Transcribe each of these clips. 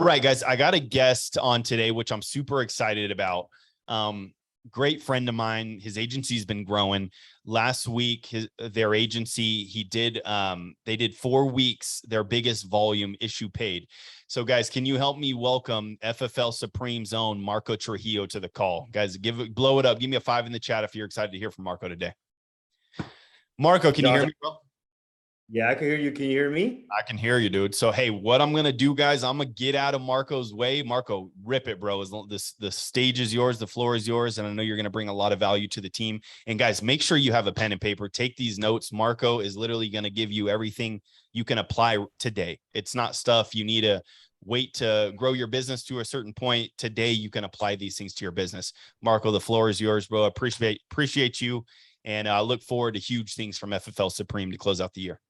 All right, guys, I got a guest on today, which I'm super excited about. Great friend of mine. His agency's been growing. Last week, their agency, they did 4 weeks, their biggest volume issue paid. So guys, can you help me welcome FFL Supreme's own Marco Trujillo to the call? Guys, blow it up. Give me a 5 in the chat if you're excited to hear from Marco today. Marco, can you hear me, bro? Yeah, I can hear you. Can you hear me? I can hear you, dude. So, hey, what I'm going to do, guys, I'm going to get out of Marco's way. Marco, rip it, bro. The stage is yours. The floor is yours. And I know you're going to bring a lot of value to the team. And guys, make sure you have a pen and paper. Take these notes. Marco is literally going to give you everything you can apply today. It's not stuff you need to wait to grow your business to a certain point. Today, you can apply these things to your business. Marco, the floor is yours, bro. Appreciate you. And I look forward to huge things from FFL Supreme to close out the year.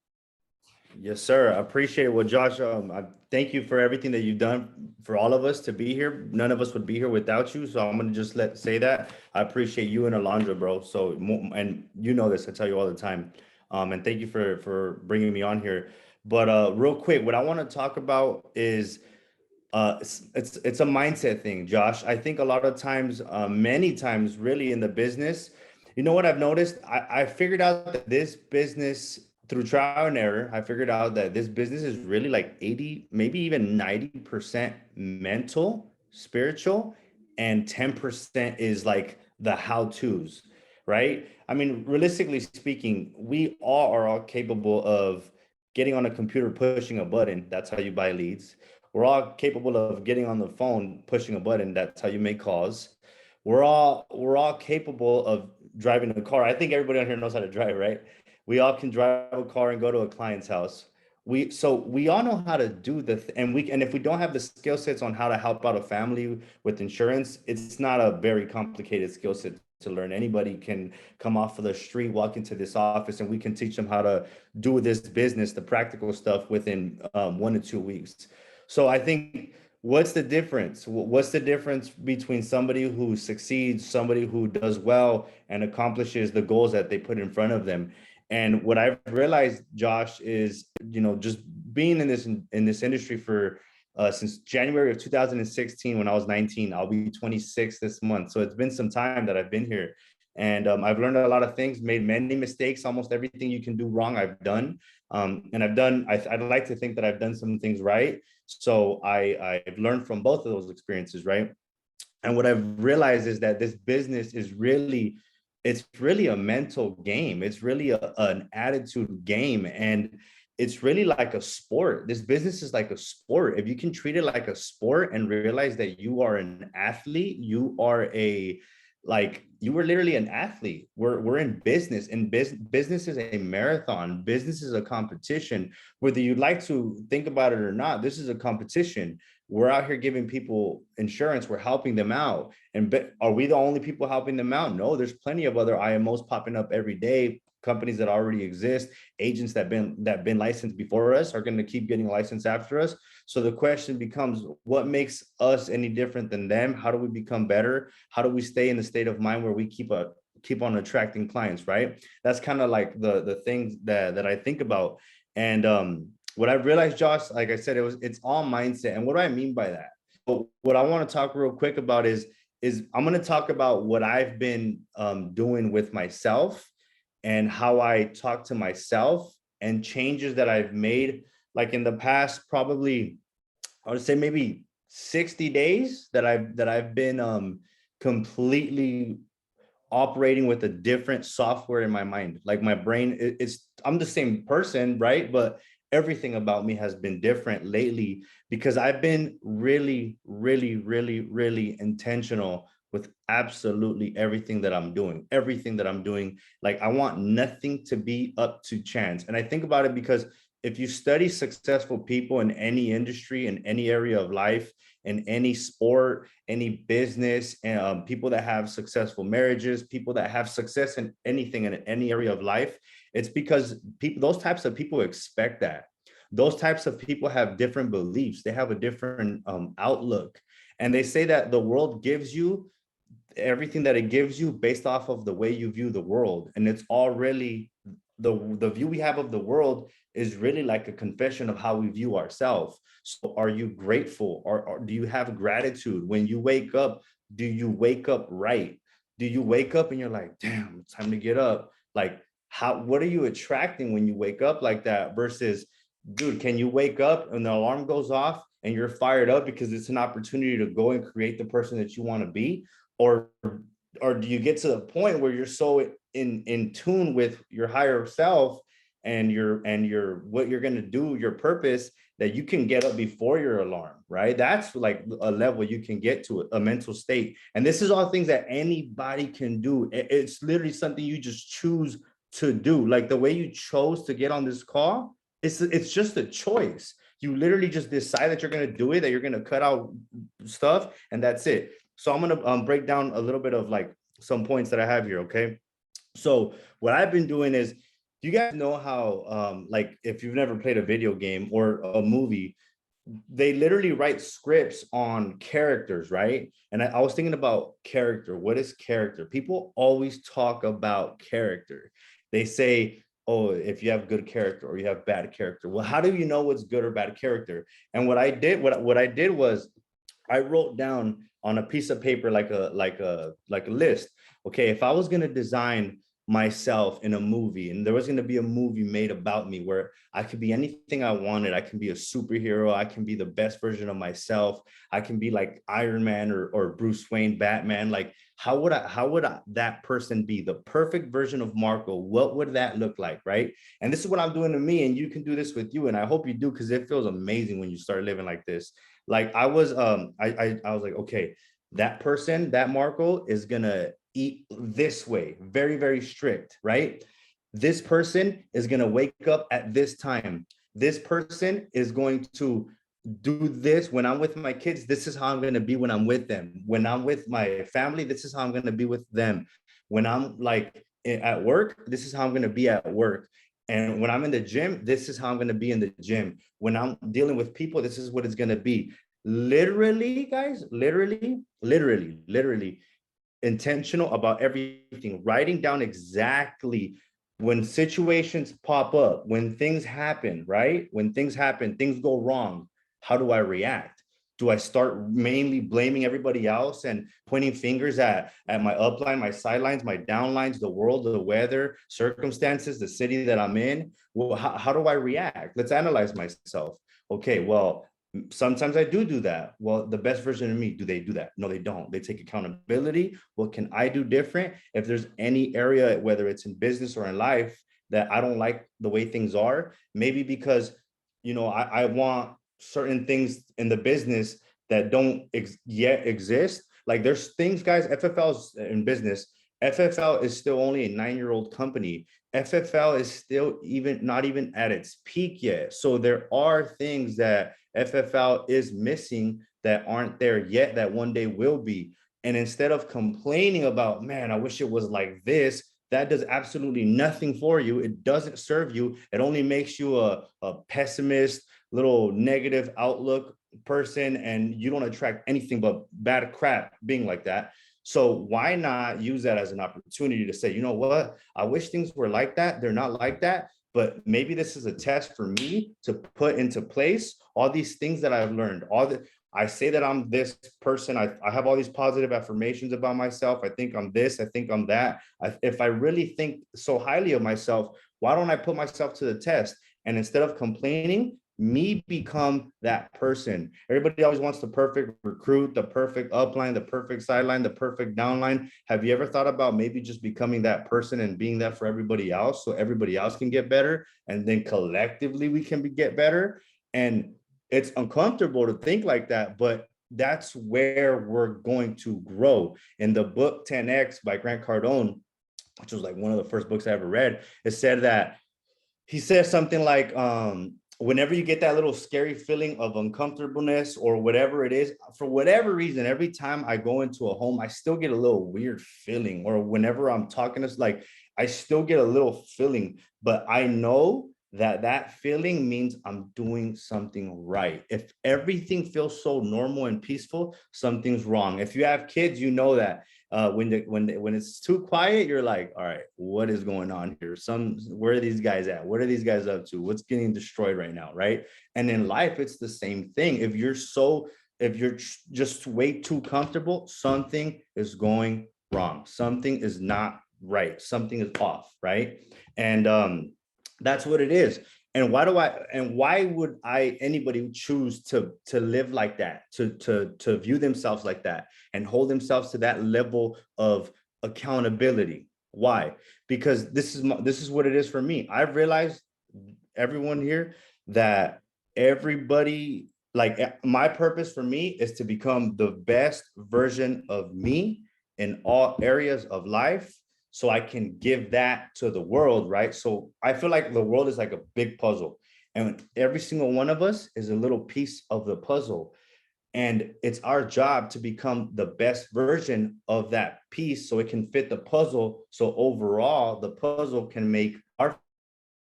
Yes, sir. I appreciate it. Well, Josh, I thank you for everything that you've done for all of us to be here. None of us would be here without you. So I'm going to just say that. I appreciate you and Alondra, bro. So, and you know this, I tell you all the time. And thank you for bringing me on here. But real quick, what I want to talk about is it's a mindset thing, Josh. I think a lot of times, many times really in the business, you know what I've noticed? I figured out that this business, through trial and error, I figured out that this business is really like 80, maybe even 90% mental, spiritual, and 10% is like the how-tos, right? I mean, realistically speaking, we all are all capable of getting on a computer, pushing a button. That's how you buy leads. We're all capable of getting on the phone, pushing a button. That's how you make calls. We're all capable of driving a car. I think everybody on here knows how to drive, right? We all can drive a car and go to a client's house. So we all know how to do and if we don't have the skill sets on how to help out a family with insurance, it's not a very complicated skill set to learn. Anybody can come off of the street, walk into this office, and we can teach them how to do this business, the practical stuff, within 1 to 2 weeks. So I think, what's the difference? What's the difference between somebody who succeeds, somebody who does well and accomplishes the goals that they put in front of them? And what I've realized, Josh, is, just being in this industry for since January of 2016, when I was 19. I'll be 26 this month. So it's been some time that I've been here. And I've learned a lot of things, made many mistakes. Almost everything you can do wrong, I've done. And I'd like to think that I've done some things right. So I've learned from both of those experiences, right? And what I've realized is that this business is really a mental game. It's really an attitude game. And it's really like a sport. This business is like a sport. If you can treat it like a sport and realize that you are an athlete, you are literally an athlete. We're in business, and business is a marathon. Business is a competition. Whether you'd like to think about it or not, this is a competition. We're out here giving people insurance. We're helping them out. And are we the only people helping them out? No, there's plenty of other IMOs popping up every day. Companies that already exist, agents that been licensed before us are going to keep getting licensed after us. So the question becomes, what makes us any different than them? How do we become better? How do we stay in the state of mind where we keep on attracting clients, right? That's kind of like the things that I think about. And what I realized, Josh, like I said, it's all mindset. And what do I mean by that? But what I want to talk real quick about is I'm going to talk about what I've been doing with myself, and how I talk to myself, and changes that I've made, like in the past, probably, I would say maybe 60 days, that I've been completely operating with a different software in my mind. Like my brain, I'm the same person, right? But everything about me has been different lately, because I've been really, really, really, really intentional with absolutely everything that I'm doing. Like, I want nothing to be up to chance. And I think about it because if you study successful people in any industry, in any area of life, in any sport, any business, and people that have successful marriages, people that have success in anything, in any area of life, it's because those types of people expect that. Those types of people have different beliefs. They have a different outlook. And they say that the world gives you everything that it gives you based off of the way you view the world. And it's all really the view we have of the world is really like a confession of how we view ourselves. So are you grateful, or do you have gratitude when you wake up? Do you wake up right? Do you wake up and you're like, damn, it's time to get up? Like, what are you attracting when you wake up like that versus, dude, can you wake up and the alarm goes off and you're fired up because it's an opportunity to go and create the person that you want to be? Or do you get to the point where you're so in tune with your higher self and your what you're going to do, your purpose, that you can get up before your alarm, right? That's like a level you can get to, a mental state. And this is all things that anybody can do. It's literally something you just choose to do. Like the way you chose to get on this call, it's just a choice. You literally just decide that you're going to do it, that you're going to cut out stuff, and that's it. So I'm going to break down a little bit of like some points that I have here. Okay. So what I've been doing is, you guys know how, like if you've never played a video game or a movie, they literally write scripts on characters, right? And I was thinking about character. What is character? People always talk about character. They say, oh, if you have good character or you have bad character. Well, how do you know what's good or bad character? And what I did was I wrote down on a piece of paper like a list. Okay, if I was going to design myself in a movie and there was going to be a movie made about me where I could be anything I wanted, I can be a superhero, I can be the best version of myself, I can be like Iron Man or Bruce Wayne, Batman. Like how would that person be the perfect version of Marco? What would that look like, right? And this is what I'm doing to me, and you can do this with you, and I hope you do, because it feels amazing when you start living like this. Like I was I was like, okay, that person, that Marco is gonna eat this way, very, very strict, right? This person is gonna wake up at this time. This person is going to do this when I'm with my kids. This is how I'm gonna be when I'm with them. When I'm with my family, this is how I'm gonna be with them. When I'm like at work, this is how I'm gonna be at work. And when I'm in the gym, this is how I'm going to be in the gym. When I'm dealing with people, this is what it's going to be. Literally, guys, literally intentional about everything, writing down exactly when situations pop up, when things happen, right? When things happen, things go wrong. How do I react? Do I start mainly blaming everybody else and pointing fingers at my upline, my sidelines, my downlines, the world, the weather, circumstances, the city that I'm in? Well, how do I react? Let's analyze myself. Okay, well, sometimes I do that. Well, the best version of me, do they do that? No, they don't. They take accountability. What can I do different? If there's any area, whether it's in business or in life, that I don't like the way things are, maybe because, I want certain things in the business that don't yet exist. Like there's things, guys, FFL's in business. FFL is still only a 9-year-old company. FFL is still not even at its peak yet. So there are things that FFL is missing that aren't there yet, that one day will be. And instead of complaining about, man, I wish it was like this, that does absolutely nothing for you. It doesn't serve you. It only makes you a pessimist, little negative outlook person, and you don't attract anything but bad crap being like that. So why not use that as an opportunity to say, you know what? I wish things were like that. They're not like that. But maybe this is a test for me to put into place all these things that I've learned. I say that I'm this person. I have all these positive affirmations about myself. I think I'm this. I think I'm that. If I really think so highly of myself, why don't I put myself to the test? And instead of complaining, me become that person. Everybody always wants the perfect recruit, the perfect upline, the perfect sideline, the perfect downline. Have you ever thought about maybe just becoming that person and being that for everybody else, so everybody else can get better, and then collectively we can get better? And it's uncomfortable to think like that, but that's where we're going to grow. In the book 10X by Grant Cardone, which was like one of the first books I ever read, it said that he says something like, whenever you get that little scary feeling of uncomfortableness or whatever it is, for whatever reason, every time I go into a home, I still get a little weird feeling. Or whenever I'm talking, it's like, I still get a little feeling, but I know that feeling means I'm doing something right. If everything feels so normal and peaceful, something's wrong. If you have kids, you know that When it's too quiet, you're like, all right, what is going on here? Where are these guys at? What are these guys up to? What's getting destroyed right now, right? And in life, it's the same thing. If you're just way too comfortable, something is going wrong. Something is not right. Something is off, right? And that's what it is. And why would anybody choose to live like that, to view themselves like that and hold themselves to that level of accountability? Why? Because this is what it is for me. I've realized, everyone here, that everybody, like, my purpose for me is to become the best version of me in all areas of life, so I can give that to the world, right? So I feel like the world is like a big puzzle, and every single one of us is a little piece of the puzzle. And it's our job to become the best version of that piece so it can fit the puzzle. So overall, the puzzle can make our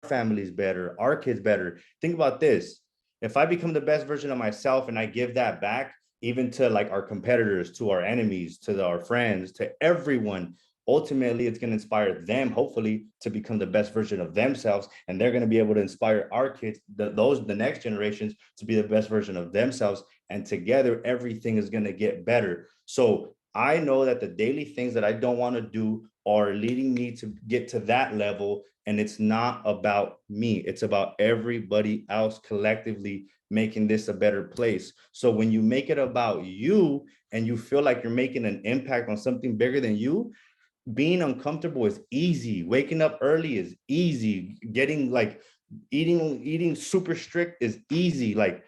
families better, our kids better. Think about this. If I become the best version of myself and I give that back, even to like our competitors, to our enemies, to our friends, to everyone, ultimately it's going to inspire them, hopefully, to become the best version of themselves. And they're going to be able to inspire our kids, the next generations, to be the best version of themselves. And together, everything is going to get better. So I know that the daily things that I don't want to do are leading me to get to that level. And it's not about me. It's about everybody else collectively making this a better place. So when you make it about you and you feel like you're making an impact on something bigger than you, being uncomfortable is easy. Waking up early is easy. Getting like eating super strict is easy. Like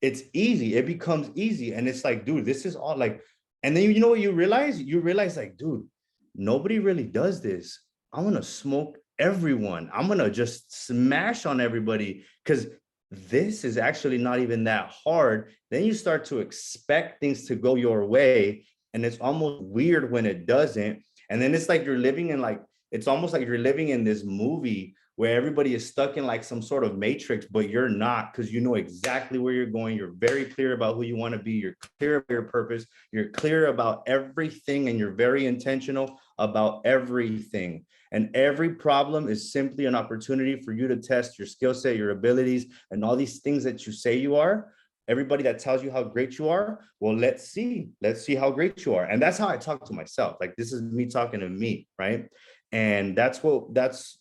it's easy. It becomes easy. And it's like, dude, this is all like, and then you know what you realize? You realize like, dude, nobody really does this. I'm gonna smoke everyone. I'm gonna just smash on everybody because this is actually not even that hard. Then you start to expect things to go your way, and it's almost weird when it doesn't. And then it's like you're living in like, it's almost like you're living in this movie where everybody is stuck in like some sort of matrix, but you're not, because you know exactly where you're going. You're very clear about who you want to be. You're clear about your purpose. You're clear about everything, and you're very intentional about everything. And every problem is simply an opportunity for you to test your skill set, your abilities, and all these things that you say you are. Everybody that tells you how great you are, well, let's see how great you are. And that's how I talk to myself. Like, this is me talking to me, right? And that's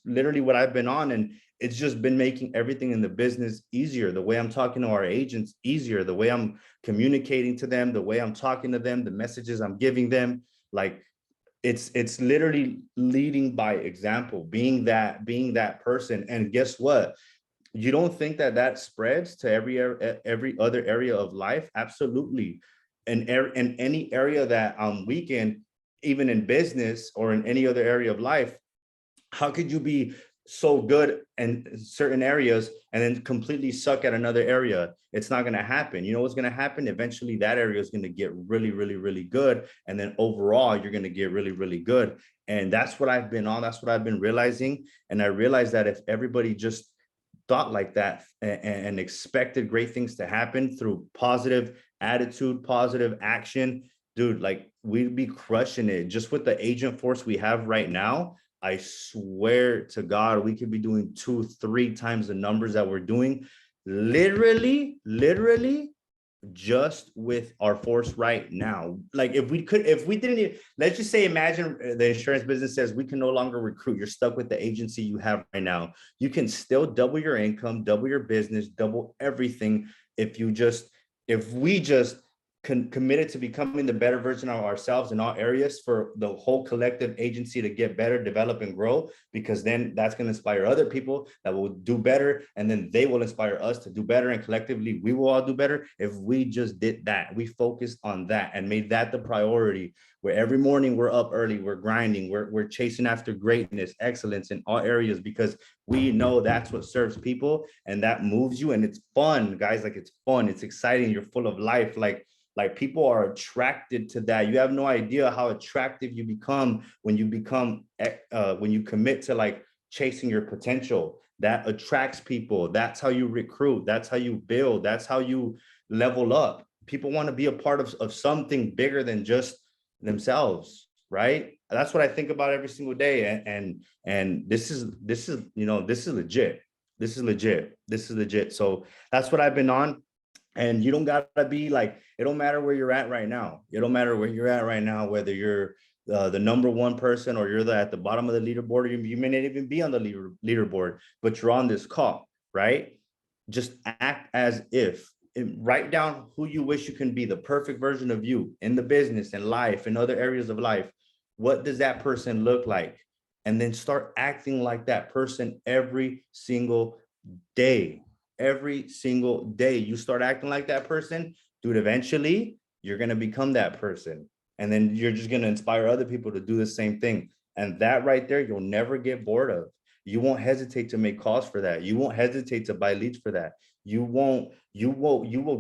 literally what I've been on. And it's just been making everything in the business easier. The way I'm talking to our agents easier, the way I'm communicating to them, the way I'm talking to them, the messages I'm giving them, like it's literally leading by example, being that person. And guess what? You don't think that spreads to every other area of life? Absolutely. In any area that I'm weak in, even in business or in any other area of life, how could you be so good in certain areas and then completely suck at another area? It's not going to happen. You know what's going to happen? Eventually that area is going to get really, really, really good. And then overall, you're going to get really, really good. And that's what I've been on. That's what I've been realizing. And I realized that if everybody just thought like that and expected great things to happen through positive attitude, positive action, dude, like we'd be crushing it. Just with the agent force we have right now, I swear to God, we could be doing 2-3 times the numbers that we're doing, literally just with our force right now. Like if we didn't, let's just say, imagine the insurance business says we can no longer recruit. You're stuck with the agency you have right now. You can still double your income, double your business, double everything if we just committed to becoming the better version of ourselves in all areas, for the whole collective agency to get better, develop, and grow, because then that's going to inspire other people that will do better, and then they will inspire us to do better, and collectively we will all do better if we just did that. We focused on that and made that the priority, where every morning we're up early, we're grinding, we're chasing after greatness, excellence in all areas, because we know that's what serves people and that moves you. And it's fun, guys. Like, it's fun, it's exciting, you're full of life. Like people are attracted to that. You have no idea how attractive you become when you commit to like chasing your potential. That attracts people. That's how you recruit. That's how you build. That's how you level up. People want to be a part of something bigger than just themselves, right? That's what I think about every single day. And this is this is legit. This is legit. This is legit. So that's what I've been on. And you don't gotta be like, it don't matter where you're at right now. It don't matter where you're at right now, whether you're the number one person or you're at the bottom of the leaderboard, or you may not even be on the leaderboard, but you're on this call, right? Just act as if, and write down who you wish you can be, the perfect version of you in the business and life and other areas of life. What does that person look like? And then start acting like that person every single day. Every single day you start acting like that person, dude, eventually you're going to become that person. And then you're just going to inspire other people to do the same thing. And that right there, you'll never get bored of. You won't hesitate to make calls for that. You won't hesitate to buy leads for that. You will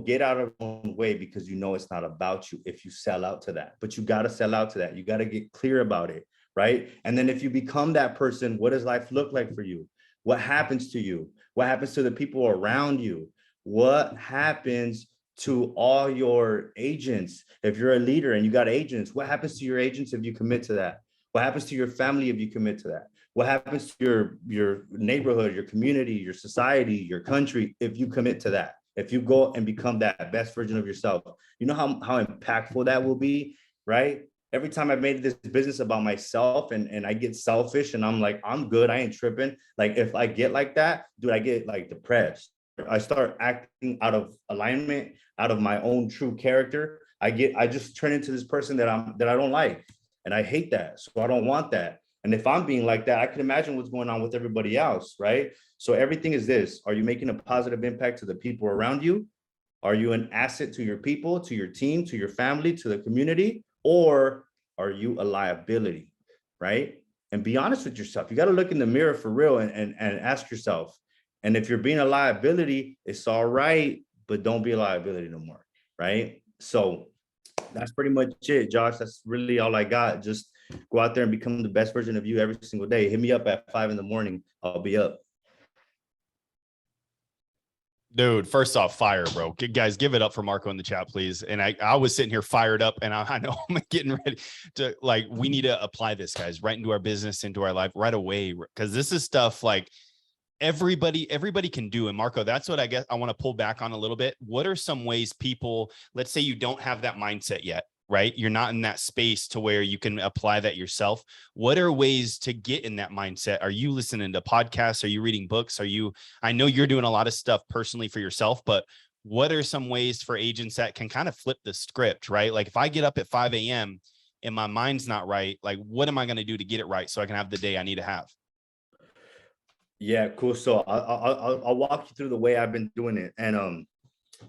get out of your own way, because you know it's not about you if you sell out to that. But you got to sell out to that. You got to get clear about it, right? And then if you become that person, what does life look like for you? What happens to you? What happens to the people around you? What happens to all your agents? If you're a leader and you got agents, what happens to your agents if you commit to that? What happens to your family if you commit to that? What happens to your neighborhood, your community, your society, your country, if you commit to that? If you go and become that best version of yourself, you know how impactful that will be, right? Every time I've made this business about myself and I get selfish and I'm like, I'm good, I ain't tripping. Like if I get like that, dude, I get like depressed. I start acting out of alignment, out of my own true character. I just turn into this person that I don't like. And I hate that. So I don't want that. And if I'm being like that, I can imagine what's going on with everybody else, right? So everything is this: are you making a positive impact to the people around you? Are you an asset to your people, to your team, to your family, to the community? Or are you a liability, right? And be honest with yourself. You got to look in the mirror for real and ask yourself. And if you're being a liability, it's all right, but don't be a liability no more, right? So that's pretty much it, Josh. That's really all I got. Just go out there and become the best version of you every single day. Hit me up at 5 a.m. I'll be up. Dude, first off, fire, bro. Guys, give it up for Marco in the chat, please. And I was sitting here fired up, and I know I'm getting ready to, like, we need to apply this, guys, right into our business, into our life right away, because this is stuff like everybody can do. And Marco, that's what I guess I want to pull back on a little bit. What are some ways people, let's say you don't have that mindset yet, right? You're not in that space to where you can apply that yourself. What are ways to get in that mindset? Are you listening to podcasts? Are you reading books? I know you're doing a lot of stuff personally for yourself, but what are some ways for agents that can kind of flip the script, right? Like if I get up at 5 a.m. and my mind's not right, like what am I going to do to get it right so I can have the day I need to have? Yeah, cool. So I'll walk you through the way I've been doing it. And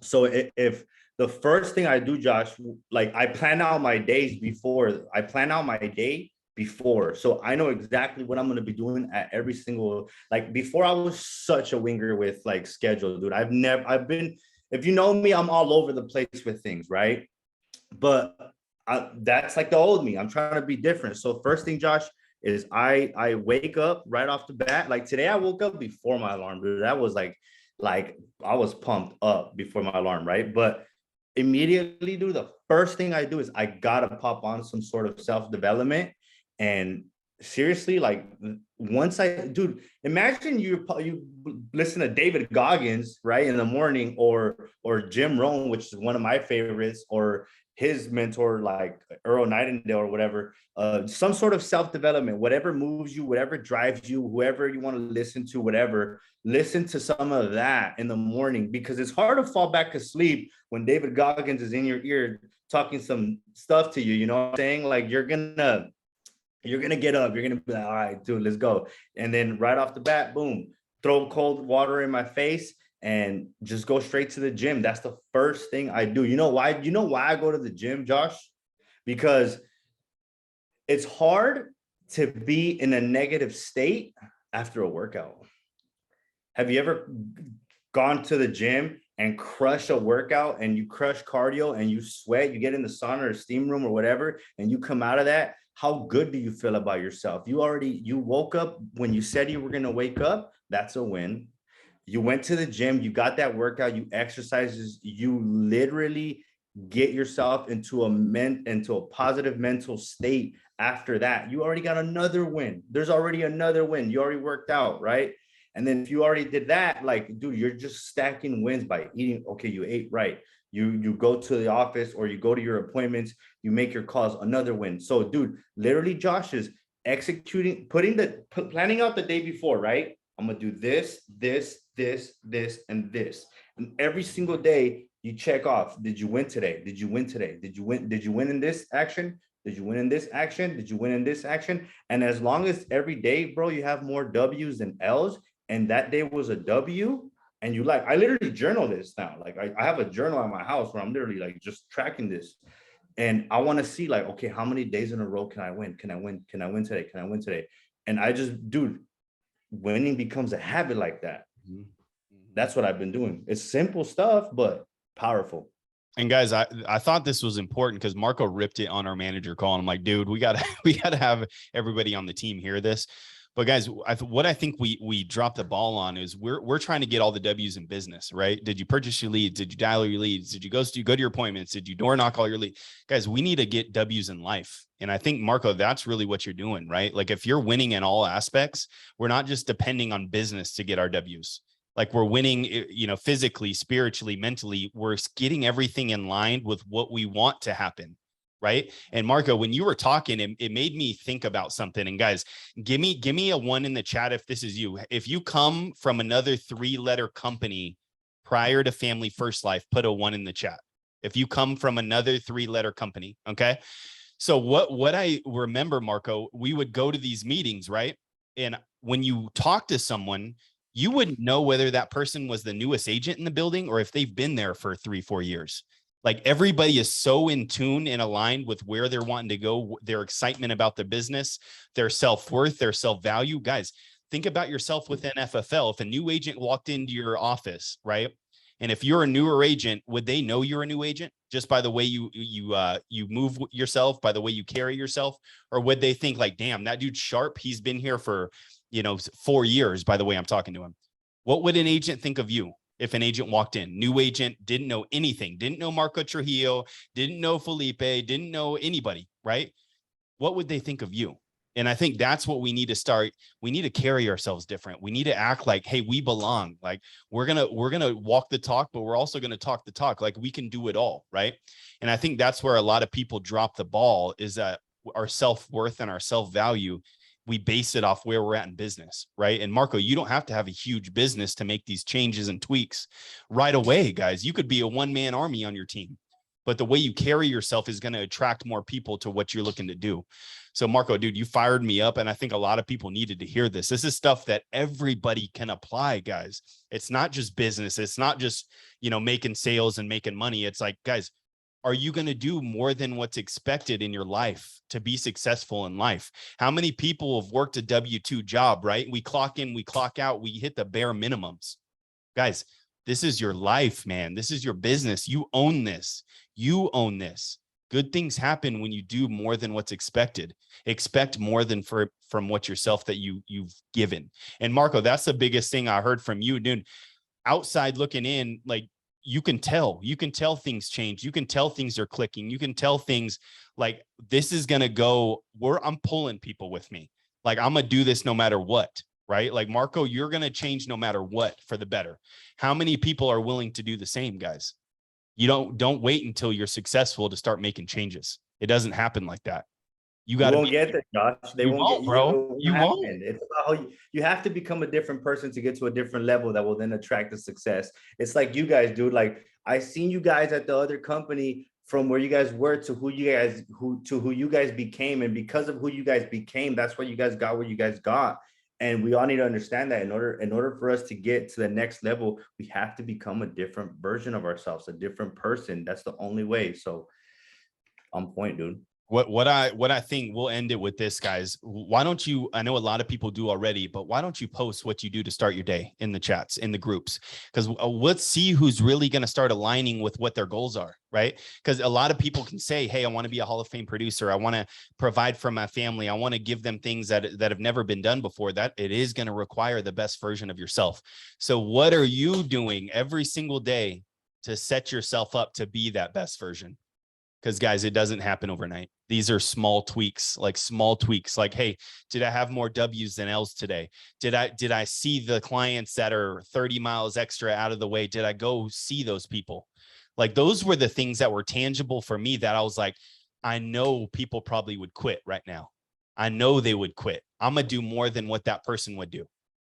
so if the first thing I do, Josh, like I plan out my days before. I plan out my day before, so I know exactly what I'm going to be doing at every single, like before I was such a winger with like schedule, dude. I've been, if you know me, I'm all over the place with things, right? But that's like the old me. I'm trying to be different. So first thing, Josh, is I wake up right off the bat. Like today, I woke up before my alarm, dude. That was like I was pumped up before my alarm, right? But immediately, dude, the first thing I do is I gotta pop on some sort of self-development. And seriously, like once dude, imagine you listen to David Goggins, right, in the morning, or Jim Rohn, which is one of my favorites, or his mentor, like Earl Nightingale or whatever, some sort of self-development, whatever moves you, whatever drives you, whoever you want to listen to, whatever, listen to some of that in the morning, because it's hard to fall back asleep when David Goggins is in your ear talking some stuff to you. You know what I'm saying? Like you're gonna get up, you're gonna be like, all right, dude, let's go. And then right off the bat, boom, throw cold water in my face and just go straight to the gym. That's the first thing I do. You know why? You know why I go to the gym, Josh? Because it's hard to be in a negative state after a workout. Have you ever gone to the gym and crush a workout, and you crush cardio and you sweat, you get in the sauna or steam room or whatever, and you come out of that? How good do you feel about yourself? You woke up when you said you were going to wake up. That's a win. You went to the gym, you got that workout, you exercises, you literally get yourself into a positive mental state. After that, you already got another win. There's already another win. You already worked out, right? And then if you already did that, like, dude, you're just stacking wins by eating. Okay, you ate right. You go to the office or you go to your appointments, you make your calls, another win. So, dude, literally, Josh is executing, planning out the day before, right? I'm gonna do this, and this. And every single day you check off. Did you win today? Did you win today? Did you win? Did you win in this action? Did you win in this action? Did you win in this action? And as long as every day, bro, you have more W's than L's, and that day was a W, and you like, I literally journal this now. Like I have a journal at my house where I'm literally like just tracking this. And I want to see like, okay, how many days in a row can I win? Can I win? Can I win today? Can I win today? And I just, dude, winning becomes a habit like that. That's what I've been doing. It's simple stuff, but powerful. And guys, I thought this was important because Marco ripped it on our manager call. And I'm like, dude, we gotta have everybody on the team hear this. But guys, what I think we dropped the ball on is we're trying to get all the W's in business, right? Did you purchase your leads? Did you dial your leads? Did you go to your appointments? Did you door knock all your leads? Guys, we need to get W's in life. And I think, Marco, that's really what you're doing, right? Like if you're winning in all aspects, we're not just depending on business to get our W's. Like we're winning, you know, physically, spiritually, mentally, we're getting everything in line with what we want to happen. Right. And Marco, when you were talking, it made me think about something. And guys, give me a 1 in the chat if this is you. If you come from another 3-letter company prior to Family First Life, put a 1 in the chat. If you come from another 3-letter company. Okay. So what I remember, Marco, we would go to these meetings, right? And when you talk to someone, you wouldn't know whether that person was the newest agent in the building or if they've been there for 3-4 years. Like everybody is so in tune and aligned with where they're wanting to go, their excitement about the business, their self-worth, their self-value. Guys, think about yourself within FFL. If a new agent walked into your office, right? And if you're a newer agent, would they know you're a new agent just by the way you move yourself, by the way you carry yourself? Or would they think like, damn, that dude's sharp. He's been here for, 4 years by the way I'm talking to him. What would an agent think of you? If an agent walked in, new agent, didn't know anything, didn't know Marco Trujillo, didn't know Felipe, didn't know anybody, right? What would they think of you? And I think that's what we need to start. We need to carry ourselves different. We need to act like, hey, we belong. Like we're going to walk the talk, but we're also going to talk the talk. Like we can do it all. Right. And I think that's where a lot of people drop the ball, is that our self-worth and our self-value, we base it off where we're at in business, right? And Marco, you don't have to have a huge business to make these changes and tweaks right away, guys. You could be a one-man army on your team, but the way you carry yourself is going to attract more people to what you're looking to do. So Marco, dude, you fired me up. And I think a lot of people needed to hear this. This is stuff that everybody can apply, guys. It's not just business. It's not just, making sales and making money. It's like, guys, are you going to do more than what's expected in your life to be successful in life? How many people have worked a W-2 job, right? We clock in, we clock out, we hit the bare minimums. Guys, this is your life, man. This is your business. You own this. You own this. Good things happen when you do more than what's expected. Expect more than from what yourself that you've given. And Marco, that's the biggest thing I heard from you, dude. Outside looking in, like, you can tell things change. You can tell things are clicking. You can tell things like this is going to go where I'm pulling people with me. Like I'm going to do this no matter what, right? Like Marco, you're going to change no matter what for the better. How many people are willing to do the same, guys? You don't wait until you're successful to start making changes. It doesn't happen like that. You won't get that, Josh. They won't get bro. You won't. It's about how you have to become a different person to get to a different level that will then attract the success. It's like you guys, dude. Like I seen you guys at the other company, from where you guys were to who you guys became, and because of who you guys became, that's why you guys got where you guys got. And we all need to understand that in order for us to get to the next level, we have to become a different version of ourselves, a different person. That's the only way. So, on point, dude. What I think, we'll end it with this, guys. Why don't you, I know a lot of people do already, but why don't you post what you do to start your day in the chats, in the groups? Because let's see who's really going to start aligning with what their goals are, right? Because a lot of people can say, hey, I want to be a Hall of Fame producer. I want to provide for my family. I want to give them things that have never been done before. That it is going to require the best version of yourself. So what are you doing every single day to set yourself up to be that best version. Because guys, it doesn't happen overnight. These are small tweaks, like small tweaks. Like, hey, did I have more W's than L's today? Did I see the clients that are 30 miles extra out of the way? Did I go see those people? Like, those were the things that were tangible for me that I was like, I know people probably would quit right now. I know they would quit. I'm going to do more than what that person would do.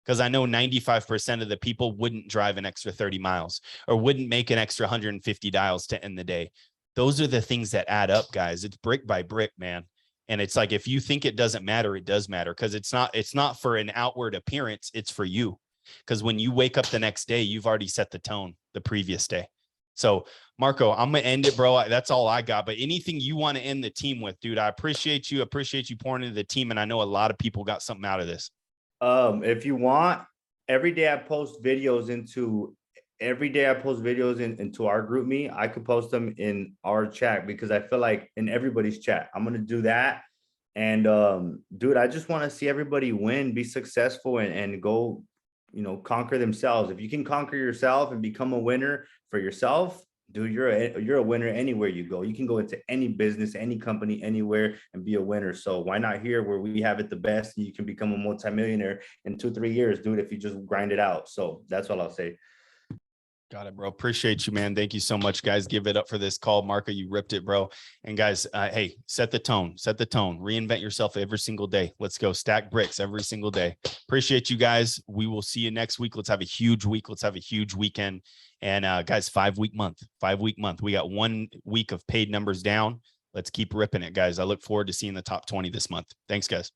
Because I know 95% of the people wouldn't drive an extra 30 miles or wouldn't make an extra 150 dials to end the day. Those are the things that add up, guys. It's brick by brick, man. And it's like, if you think it doesn't matter, it does matter, because it's not for an outward appearance. It's for you. Because when you wake up the next day, you've already set the tone the previous day. So Marco, I'm going to end it, bro. That's all I got. But anything you want to end the team with, dude, I appreciate you. Appreciate you pouring into the team. And I know a lot of people got something out of this. If you want, every day I post videos into our group me. I could post them in our chat, because I feel like in everybody's chat, I'm going to do that. And dude, I just want to see everybody win, be successful, and go, conquer themselves. If you can conquer yourself and become a winner for yourself, dude, you're a winner anywhere you go. You can go into any business, any company, anywhere, and be a winner. So why not here, where we have it the best? You can become a multimillionaire in 2-3 years, dude, if you just grind it out. So that's all I'll say. Got it, bro. Appreciate you, man. Thank you so much, guys. Give it up for this call. Marco, you ripped it, bro. And guys, hey, set the tone, reinvent yourself every single day. Let's go stack bricks every single day. Appreciate you guys. We will see you next week. Let's have a huge week. Let's have a huge weekend. And guys, 5-week month. We got 1 week of paid numbers down. Let's keep ripping it, guys. I look forward to seeing the top 20 this month. Thanks, guys.